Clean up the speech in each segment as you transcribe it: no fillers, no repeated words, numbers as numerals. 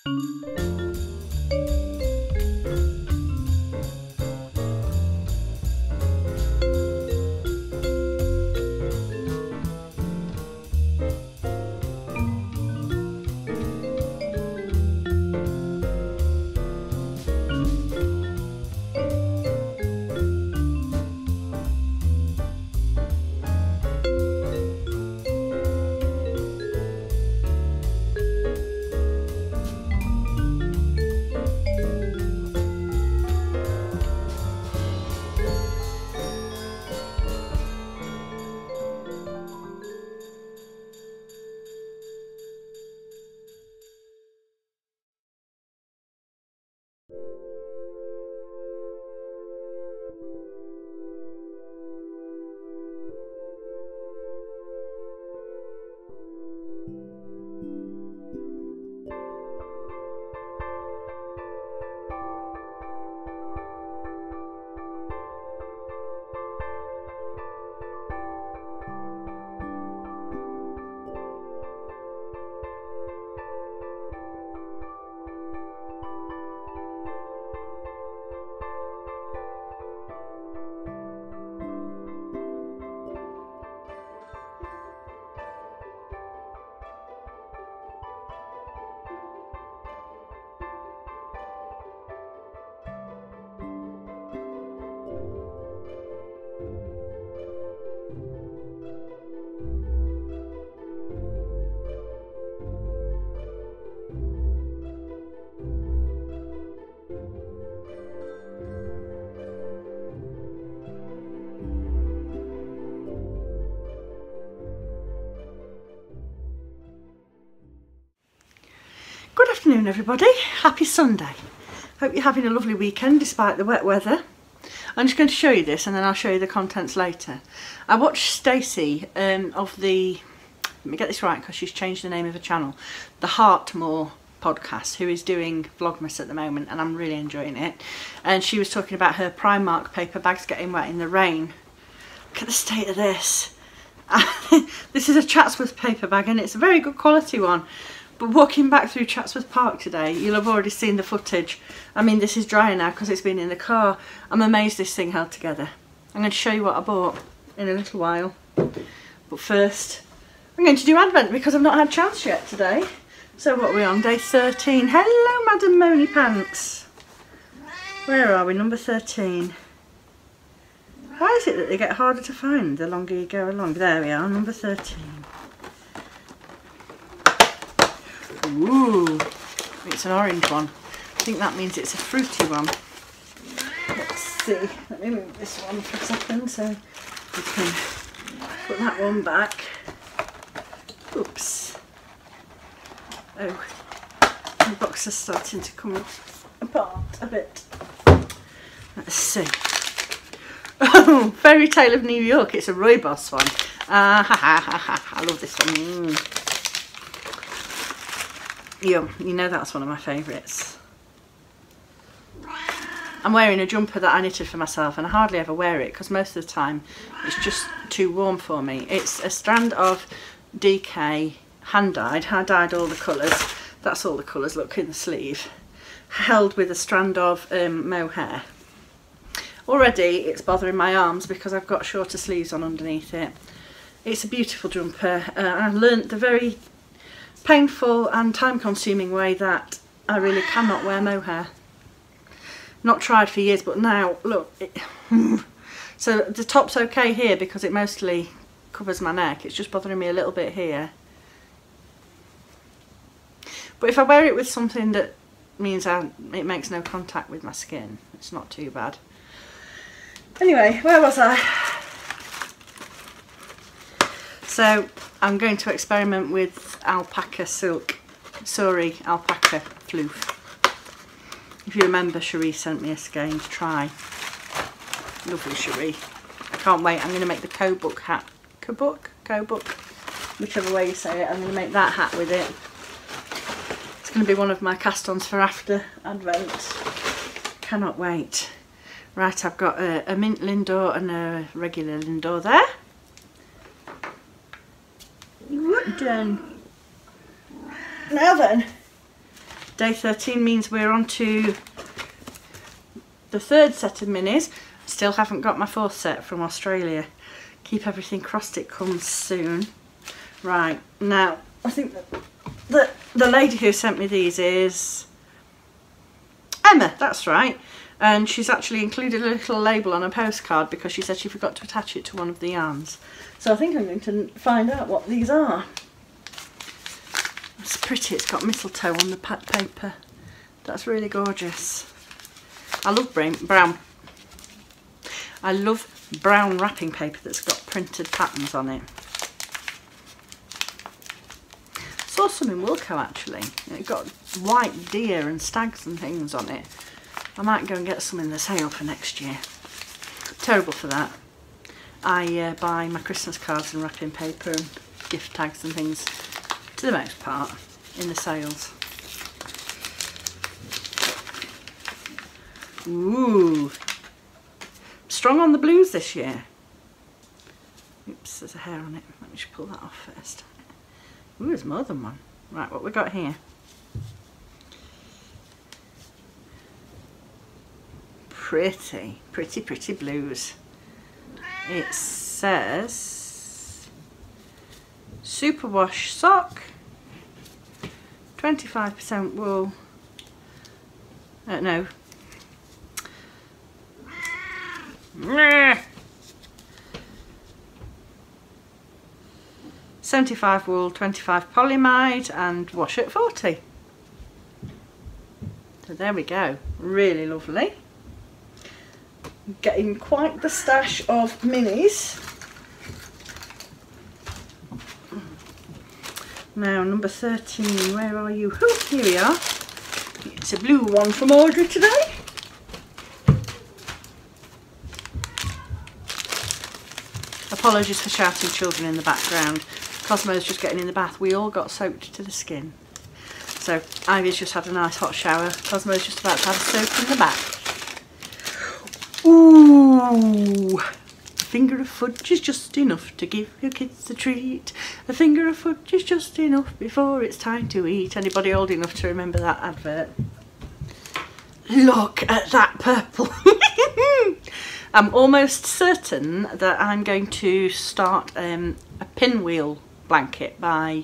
Good afternoon everybody, happy Sunday. Hope you're having a lovely weekend despite the wet weather. I'm just going to show you this and then I'll show you the contents later. I watched Stacey of the, let me get this right because she's changed the name of her channel, the Heartmore podcast, who is doing Vlogmas at the moment, and I'm really enjoying it. And she was talking about her Primark paper bags getting wet in the rain. Look at the state of this. This is a Chatsworth paper bag and it's a very good quality one. But walking back through Chatsworth Park today, you'll have already seen the footage. I mean, this is drier now because it's been in the car. I'm amazed this thing held together. I'm going to show you what I bought in a little while. But first, I'm going to do Advent because I've not had a chance yet today. So what are we on? Day 13. Hello, Madam Moni Pants. Where are we? Number 13. Why is it that they get harder to find the longer you go along? There we are, number 13. Ooh, it's an orange one. I think that means it's a fruity one. Let's see. Let me move this one for a second so we can put that one back. Oops. Oh, the box is starting to come apart a bit. Let's see. Oh, Fairy Tale of New York. It's a Rooibos one. I love this one. Yeah, you know that's one of my favourites. I'm wearing a jumper that I knitted for myself and I hardly ever wear it because most of the time it's just too warm for me. It's a strand of DK hand dyed. I dyed all the colours. That's all the colours, look, in the sleeve. Held with a strand of mohair. Already it's bothering my arms because I've got shorter sleeves on underneath it. It's a beautiful jumper. I learnt the very painful and time-consuming way that I really cannot wear mohair. Not tried for years, but now look. So the top's okay here because it mostly covers my neck. It's just bothering me a little bit here. But if I wear it with something that means it makes no contact with my skin, it's not too bad. Anyway, where was I? So I'm going to experiment with alpaca silk, Suri alpaca floof. If you remember, Cherie sent me a skein to try. Lovely Cherie. I can't wait. I'm going to make the Kobook hat. Kobook? Whichever way you say it. I'm going to make that hat with it. It's going to be one of my cast-ons for after Advent. Cannot wait. Right, I've got a mint lindor and a regular lindor there. Done. Now then, Day 13 means we're on to the third set of minis. Still haven't got my fourth set from Australia. Keep everything crossed it comes soon. Right, now I think that the lady who sent me these is Emma, that's right. And she's actually included a little label on a postcard because she said she forgot to attach it to one of the yarns. So I think I'm going to find out what these are. It's pretty, it's got mistletoe on the paper. That's really gorgeous. I love brown. I love brown wrapping paper that's got printed patterns on it. Saw some in Wilko actually. It got white deer and stags and things on it. I might go and get some in the sale for next year. Terrible for that. I buy my Christmas cards and wrapping paper and gift tags and things, to the most part, in the sales. Ooh. Strong on the blues this year. Oops, there's a hair on it. Let me just pull that off first. Ooh, there's more than one. Right, what we got here? Pretty, pretty, pretty blues. It says superwash sock, 25% wool. No. 75 wool, 25 polyamide, and wash at 40. So there we go. Really lovely. Getting quite the stash of minis. Now number 13, where are you? Oh, here we are. It's a blue one from Audrey today. Apologies for shouting children in the background. Cosmo's just getting in the bath. We all got soaked to the skin. So Ivy's just had a nice hot shower. Cosmo's just about to have a soak in the bath. Ooh, a finger of fudge is just enough to give your kids a treat. A finger of fudge is just enough before it's time to eat. Anybody old enough to remember that advert? Look at that purple. I'm almost certain that I'm going to start a pinwheel blanket by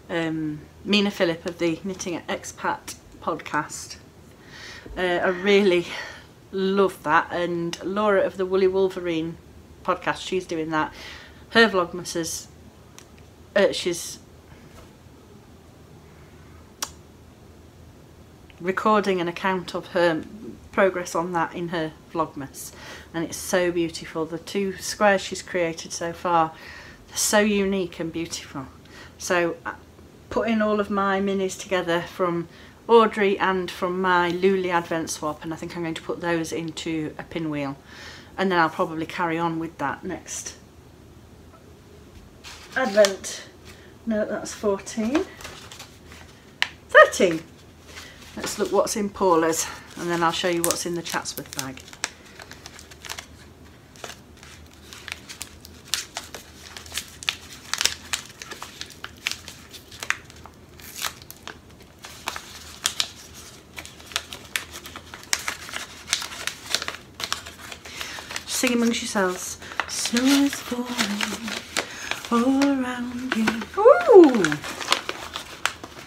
Mina Phillip of the Knitting Expat podcast. I really love that, and Laura of the Woolly Wolverine podcast, she's doing that. Her Vlogmas is she's recording an account of her progress on that in her Vlogmas, and it's so beautiful. The two squares she's created so far, they're so unique and beautiful. So putting all of my minis together from Audrey and from my Luli Advent Swap, and I think I'm going to put those into a pinwheel, and then I'll probably carry on with that next Advent. No, that's 14. 13. Let's look what's in Paula's, and then I'll show you what's in the Chatsworth bag. Sing amongst yourselves. Snow is falling all around you. Ooh!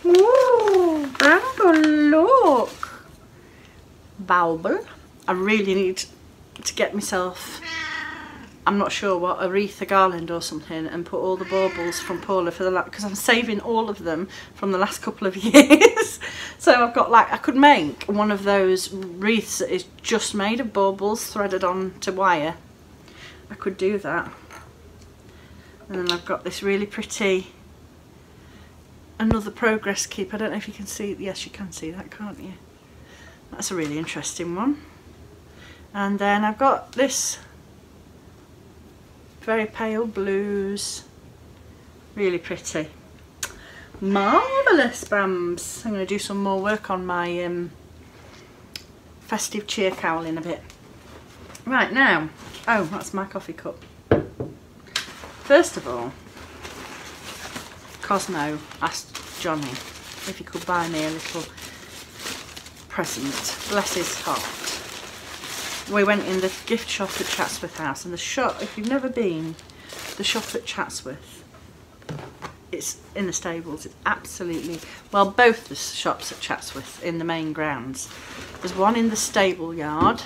Ooh! Bramble, look! Bauble. I really need to get myself, I'm not sure what, a wreath, a garland or something, and put all the baubles from Paula for the because I'm saving all of them from the last couple of years. So I've got, like, I could make one of those wreaths that is just made of baubles threaded on to wire. I could do that. And then I've got this really pretty, another progress keep. I don't know if you can see, yes you can see that, can't you? That's a really interesting one. And then I've got this very pale blues, really pretty. Marvellous, Brams. I'm going to do some more work on my festive cheer cowl in a bit. Right, now, oh, that's my coffee cup. First of all, Cosmo asked Johnny if he could buy me a little present, bless his heart. We went in the gift shop at Chatsworth House, and the shop, if you've never been, the shop at Chatsworth, it's in the stables. It's absolutely, well, both the shops at Chatsworth in the main grounds. There's one in the stable yard,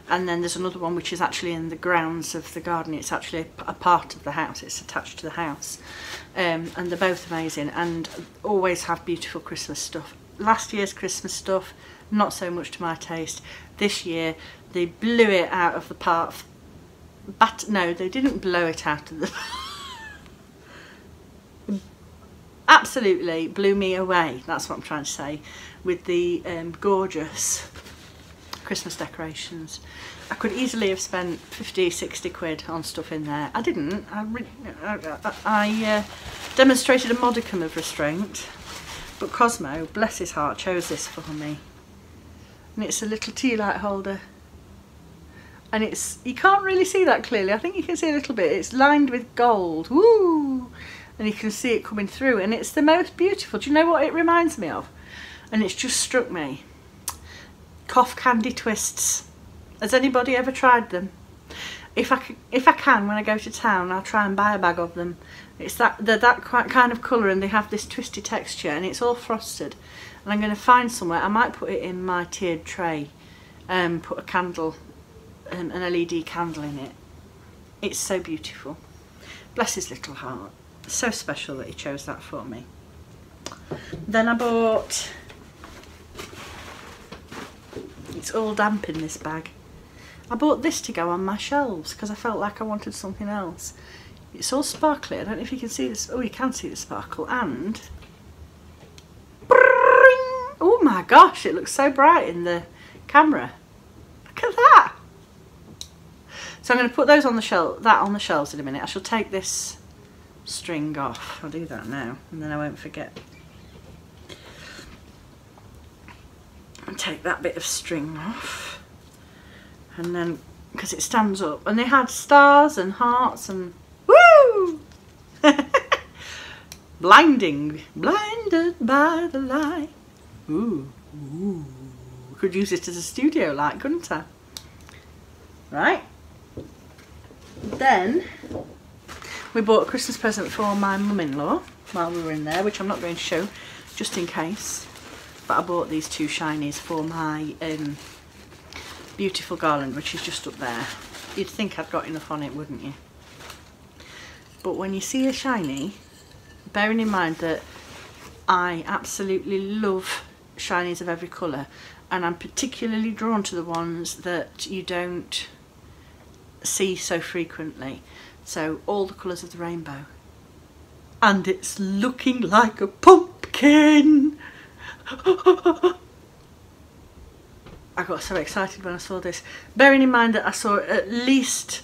and then there's another one which is actually in the grounds of the garden. It's actually a part of the house, it's attached to the house. And they're both amazing and always have beautiful Christmas stuff. Last year's Christmas stuff, not so much to my taste. This year they blew it out of the park. But no, they didn't blow it out of the absolutely blew me away, that's what I'm trying to say, with the gorgeous Christmas decorations. I could easily have spent 50-60 quid on stuff in there. I didn't. I demonstrated a modicum of restraint, but Cosmo, bless his heart, chose this for me. And it's a little tea light holder. And it's, you can't really see that clearly. I think you can see a little bit. It's lined with gold. Woo! And you can see it coming through. And it's the most beautiful. Do you know what it reminds me of? And it's just struck me. Cough candy twists. Has anybody ever tried them? If I can, when I go to town, I'll try and buy a bag of them. It's they're that kind of colour, and they have this twisty texture, and it's all frosted. And I'm going to find somewhere. I might put it in my tiered tray. Put a candle, an LED candle in it. It's so beautiful. Bless his little heart. So special that he chose that for me. Then I bought. It's all damp in this bag. I bought this to go on my shelves because I felt like I wanted something else. It's all sparkly. I don't know if you can see this. Oh, you can see the sparkle. And oh my gosh, it looks so bright in the camera. Look at that. So I'm going to put those on the shelf. That on the shelves in a minute. I shall take this string off. I'll do that now, and then I won't forget. And take that bit of string off, and then because it stands up, and they had stars and hearts and woo blinding, blinded by the light. Ooh, ooh, could use it as a studio light, couldn't I? Right, then we bought a Christmas present for my mum-in-law while we were in there, which I'm not going to show just in case. But I bought these two shinies for my beautiful garland, which is just up there. You'd think I'd got enough on it, wouldn't you? But when you see a shiny, bearing in mind that I absolutely love shinies of every colour, and I'm particularly drawn to the ones that you don't see so frequently. So all the colours of the rainbow. And it's looking like a pumpkin. I got so excited when I saw this, bearing in mind that I saw at least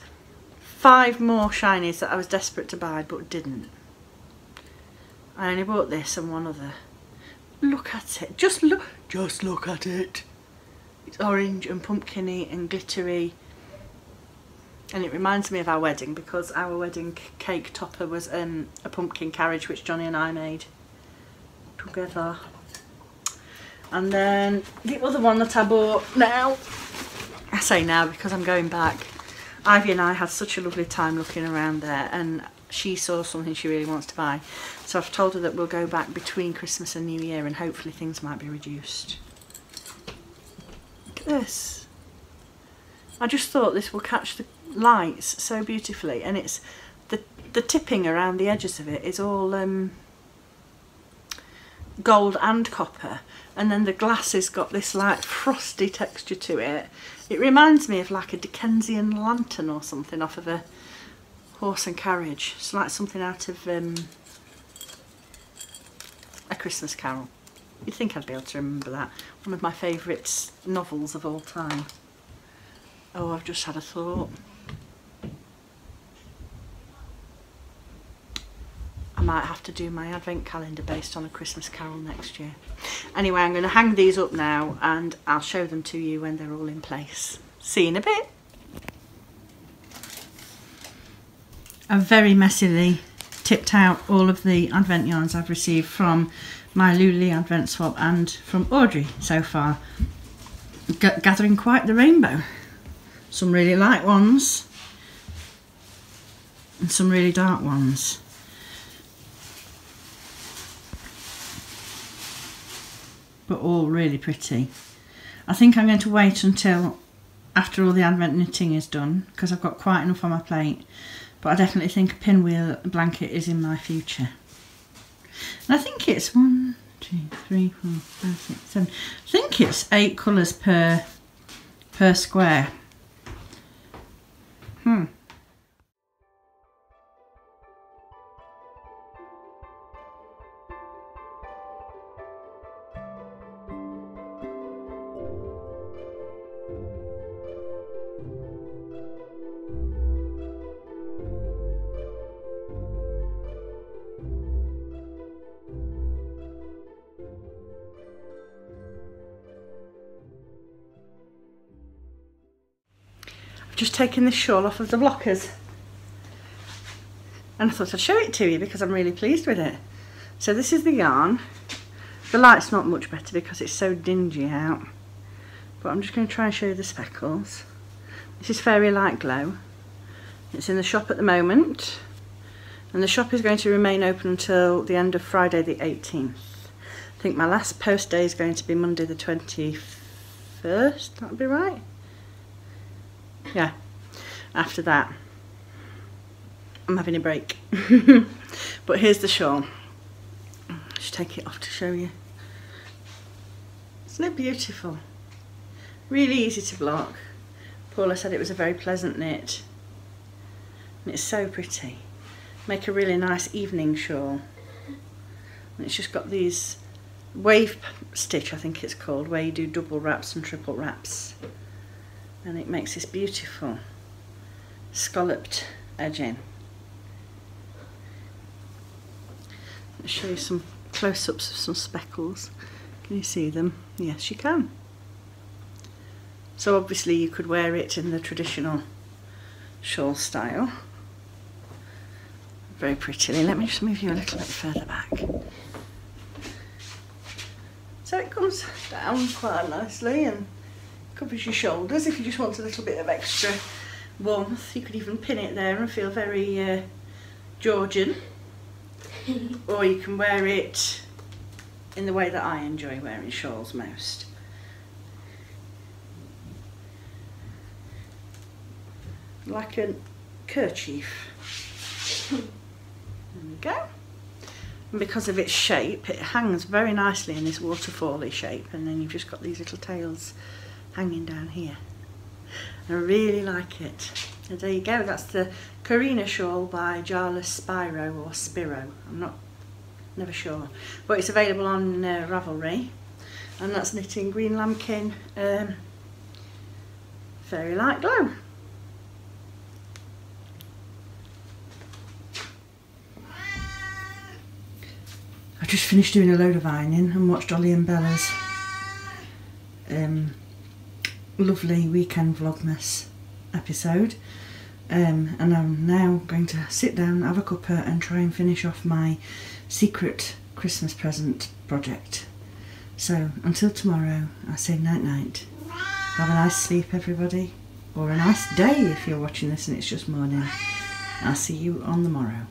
5 more shinies that I was desperate to buy but didn't. I only bought this and one other. Look at it, just look at it. It's orange and pumpkin-y and glittery, and it reminds me of our wedding because our wedding cake topper was a pumpkin carriage which Johnny and I made together. And then the other one that I bought now, I say now because I'm going back, Ivy and I had such a lovely time looking around there, and she saw something she really wants to buy. So I've told her that we'll go back between Christmas and New Year and hopefully things might be reduced. Look at this. I just thought this will catch the lights so beautifully, and it's the tipping around the edges of it is all gold and copper, and then the glass has got this like frosty texture to it. It reminds me of like a Dickensian lantern or something off of a horse and carriage. It's like something out of A Christmas Carol. You'd think I'd be able to remember that. One of my favourite novels of all time. Oh, I've just had a thought. I might have to do my advent calendar based on A Christmas Carol next year. Anyway, I'm going to hang these up now and I'll show them to you when they're all in place. See you in a bit. I've very messily tipped out all of the advent yarns I've received from my Luli Advent Swap and from Audrey so far. Gathering quite the rainbow. Some really light ones and some really dark ones. But all really pretty. I think I'm going to wait until after all the Advent knitting is done because I've got quite enough on my plate. But I definitely think a pinwheel blanket is in my future. And I think it's 1, 2, 3, 4, 5, 6, 7. I think it's 8 colours per square. Just taken this shawl off of the blockers and I thought I'd show it to you because I'm really pleased with it. So this is the yarn. The light's not much better because it's so dingy out, but I'm just going to try and show you the speckles. This is Fairy Light Glow. It's in the shop at the moment and the shop is going to remain open until the end of Friday the 18th. I think my last post day is going to be Monday the 21st, that'll be right? Yeah, after that I'm having a break. But here's the shawl. Just take it off to show you. Isn't it beautiful? Really easy to block. Paula said it was a very pleasant knit and it's so pretty. Make a really nice evening shawl. And it's just got these wave stitch, I think it's called, where you do double wraps and triple wraps. And it makes this beautiful scalloped edging. I'll show you some close-ups of some speckles. Can you see them? Yes, you can. So obviously you could wear it in the traditional shawl style. Very prettily. Let me just move you a little bit further back. So it comes down quite nicely and covers your shoulders. If you just want a little bit of extra warmth, you could even pin it there and feel very Georgian. Or you can wear it in the way that I enjoy wearing shawls most. Like a kerchief. There we go. And because of its shape, it hangs very nicely in this waterfally shape, and then you've just got these little tails hanging down here. I really like it. And there you go, that's the Karina shawl by Jarlath Spiro or Spiro. I'm never sure. But it's available on Ravelry. And that's knitting Greenlambkin Fairy Light Glow. I just finished doing a load of ironing and watched Ollie and Bella's lovely weekend Vlogmas episode, and I'm now going to sit down, have a cuppa and try and finish off my secret Christmas present project. So until tomorrow, I say night night. Have a nice sleep everybody, or a nice day if you're watching this and it's just morning. I'll see you on the morrow.